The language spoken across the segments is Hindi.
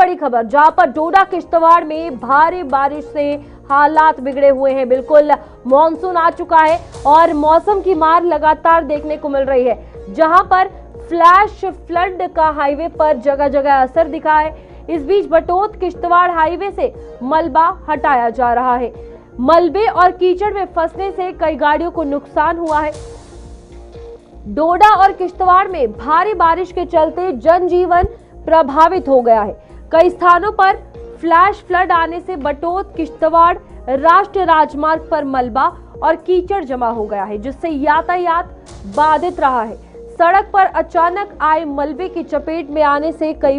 बड़ी खबर, जहां पर डोडा किश्तवाड़ में भारी बारिश से हालात बिगड़े हुए हैं। बिल्कुल मॉनसून आ चुका है और मौसम की मार लगातार देखने को मिल रही है, जहां पर फ्लैश फ्लड का हाईवे पर जगह जगह असर दिखा है। इस बीच बटोत किश्तवाड़ हाईवे से मलबा हटाया जा रहा है। मलबे और कीचड़ में फंसने से कई गाड़ियों को नुकसान हुआ है। डोडा और किश्तवाड़ में भारी बारिश के चलते जनजीवन प्रभावित हो गया है। कई स्थानों पर फ्लैश फ्लड आने से बटोत किश्तवाड़ राष्ट्रीय राजमार्ग पर मलबा और कीचड़ जमा हो गया है, जिससे यातायात बाधित रहा है। सड़क पर अचानक आए मलबे की चपेट में आने से कई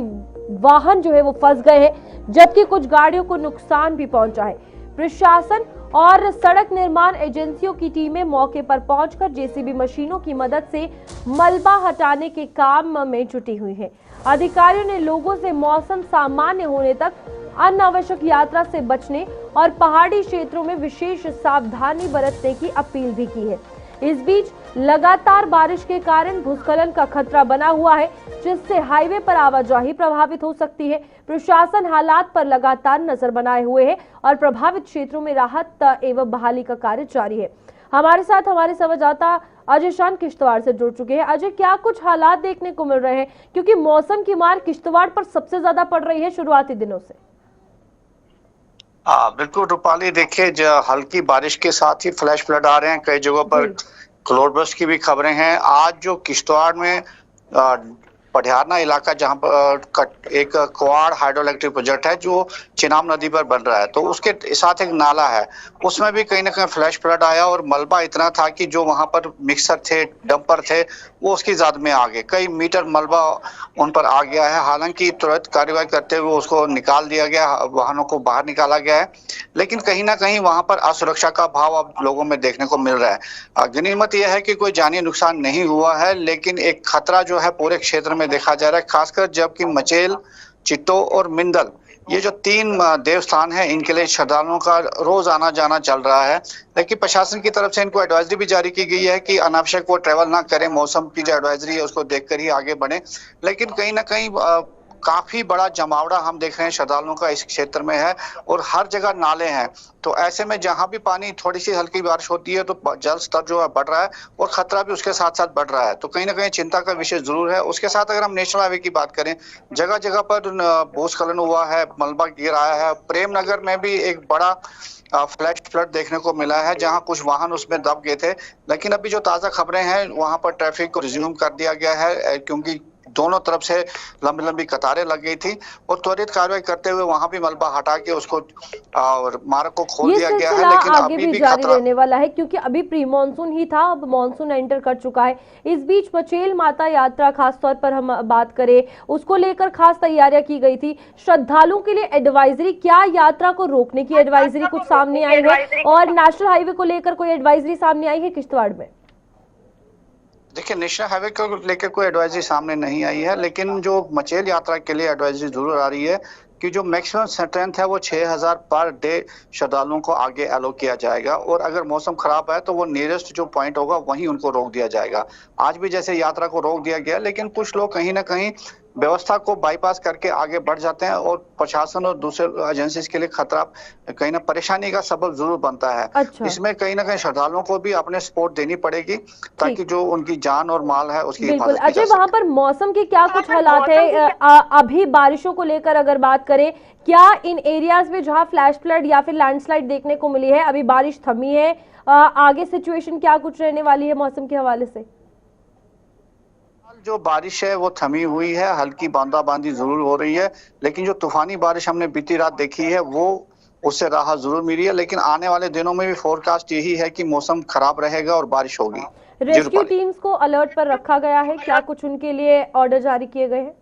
वाहन जो है वो फंस गए हैं, जबकि कुछ गाड़ियों को नुकसान भी पहुंचा है। प्रशासन और सड़क निर्माण एजेंसियों की टीमें मौके पर पहुंचकर जेसीबी मशीनों की मदद से मलबा हटाने के काम में जुटी हुई है। अधिकारियों ने लोगों से मौसम सामान्य होने तक अनावश्यक यात्रा से बचने और पहाड़ी क्षेत्रों में विशेष सावधानी बरतने की अपील भी की है। इस बीच लगातार बारिश के कारण भूस्खलन का खतरा बना हुआ है, जिससे हाईवे पर आवाजाही प्रभावित हो सकती है। प्रशासन हालात पर लगातार नजर बनाए हुए है और प्रभावित क्षेत्रों में राहत एवं बहाली का कार्य जारी है। हमारे साथ हमारे संवाददाता अजय शान किश्तवाड़ से जुड़ चुके हैं। अजय, क्या कुछ हालात देखने को मिल रहे हैं, क्योंकि मौसम की मार किश्तवाड़ पर सबसे ज्यादा पड़ रही है शुरुआती दिनों से? बिल्कुल रूपाली, देखिए हल्की बारिश के साथ ही फ्लैश फ्लड आ रहे हैं। कई जगहों पर क्लाउड बर्स्ट की भी खबरें हैं। आज जो किश्तवाड़ में पटियाला इलाका, जहां पर एक क्वाड हाइड्रो इलेक्ट्रिक प्रोजेक्ट है जो चिनाब नदी पर बन रहा है, तो उसके साथ एक नाला है, उसमें भी कहीं ना कहीं फ्लैश फ्लड आया और मलबा इतना था कि जो वहां पर मिक्सर थे, डंपर थे, वो उसकी ज़द में आ गए। कई मीटर मलबा उन पर आ गया है। हालांकि तुरंत कार्रवाई करते हुए उसको निकाल दिया गया, वाहनों को बाहर निकाला गया है, लेकिन कहीं ना कहीं वहां पर असुरक्षा का भाव अब लोगों में देखने को मिल रहा है। गनीमत यह है कि कोई जानी नुकसान नहीं हुआ है, लेकिन एक खतरा जो है पूरे क्षेत्र में देखा जा रहा है, खासकर जबकि मचेल, चित्तो और मिंदल, ये जो 3 देवस्थान हैं, इनके लिए श्रद्धालुओं का रोज आना जाना चल रहा है। लेकिन प्रशासन की तरफ से इनको एडवाइजरी भी जारी की गई है कि अनावश्यक वो ट्रेवल ना करें, मौसम की जो एडवाइजरी है उसको देखकर ही आगे बढ़े। लेकिन कहीं ना कहीं काफी बड़ा जमावड़ा हम देख रहे हैं श्रद्धालुओं का इस क्षेत्र में है और हर जगह नाले हैं। तो ऐसे में जहां भी पानी, थोड़ी सी हल्की बारिश होती है तो जल स्तर जो है बढ़ रहा है और खतरा भी उसके साथ साथ बढ़ रहा है। तो कहीं ना कहीं चिंता का विषय जरूर है। उसके साथ अगर हम नेशनल हाईवे की बात करें, जगह जगह पर भूस्खलन हुआ है, मलबा गिर आया है। प्रेम नगर में भी एक बड़ा फ्लैश फ्लड देखने को मिला है, जहां कुछ वाहन उसमें दब गए थे। लेकिन अभी जो ताजा खबरें हैं, वहां पर ट्रैफिक को रिज्यूम कर दिया गया है, क्योंकि दोनों तरफ से लंबी लंबी कतारें लग गई थी और त्वरित कार्रवाई करते हुए वहां भी मलबा हटा के उसको और मार्ग को खोल दिया गया है। लेकिन आगे भी जारी रहने वाला है, क्योंकि अभी प्री मॉनसून ही था, अब मॉनसून एंटर कर चुका है। इस बीच मचेल माता यात्रा खास तौर पर हम बात करें, उसको लेकर खास तैयारियां की गई थी। श्रद्धालुओं के लिए एडवाइजरी, क्या यात्रा को रोकने की एडवाइजरी कुछ सामने आई है और नेशनल हाईवे को लेकर कोई एडवाइजरी सामने आई है किश्तवाड़ में? देखिए, नेशनल हाईवे को लेकर कोई एडवाइजरी सामने नहीं आई है, लेकिन जो मचेल यात्रा के लिए एडवाइजरी जरूर आ रही है कि जो मैक्सिमम स्ट्रेंथ है वो 6000 पर डे श्रद्धालुओं को आगे अलो किया जाएगा और अगर मौसम खराब है तो वो नियरेस्ट जो पॉइंट होगा वहीं उनको रोक दिया जाएगा। आज भी जैसे यात्रा को रोक दिया गया, लेकिन कुछ लोग कहीं ना कहीं व्यवस्था को बाईपास करके आगे बढ़ जाते हैं और प्रशासन और दूसरे एजेंसीज के लिए खतरा, कहीं ना परेशानी का सबब जरूर बनता है। अच्छा। इसमें कहीं ना कहीं श्रद्धालुओं को भी अपने सपोर्ट देनी पड़ेगी ताकि जो उनकी जान और माल है उसकी बिल्कुल। अजय, वहां पर मौसम के क्या कुछ हालात है अभी बारिशों को लेकर अगर बात करें, क्या इन एरियाज में जहां फ्लैश फ्लड या फिर लैंडस्लाइड देखने को मिली है, अभी बारिश थमी है, आगे सिचुएशन क्या कुछ रहने वाली है मौसम के हवाले से? जो बारिश है वो थमी हुई है, हल्की बूंदाबांदी जरूर हो रही है, लेकिन जो तूफानी बारिश हमने बीती रात देखी है वो उससे राहत जरूर मिली है। लेकिन आने वाले दिनों में भी फोरकास्ट यही है कि मौसम खराब रहेगा और बारिश होगी। रेस्क्यू टीम्स को अलर्ट पर रखा गया है, क्या कुछ उनके लिए ऑर्डर जारी किए गए हैं?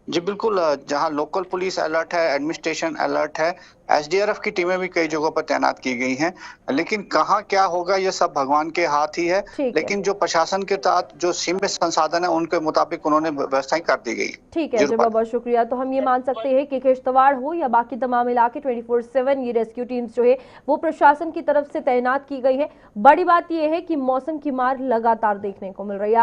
जी बिल्कुल, जहां लोकल पुलिस अलर्ट है, एडमिनिस्ट्रेशन अलर्ट है, एसडीआरएफ की टीमें भी कई जगहों पर तैनात की गई हैं। लेकिन कहां क्या होगा ये सब भगवान के हाथ ही है। लेकिन जो प्रशासन के तहत जो सीमित संसाधन है उनके मुताबिक उन्होंने व्यवस्थाएं कर दी गई। ठीक है, बहुत बहुत शुक्रिया। तो हम ये मान सकते हैं कि किश्तवाड़ हो या बाकी तमाम इलाके 24/7 ये रेस्क्यू टीम्स जो है वो प्रशासन की तरफ से तैनात की गई है। बड़ी बात यह है कि मौसम की मार लगातार देखने को मिल रही है।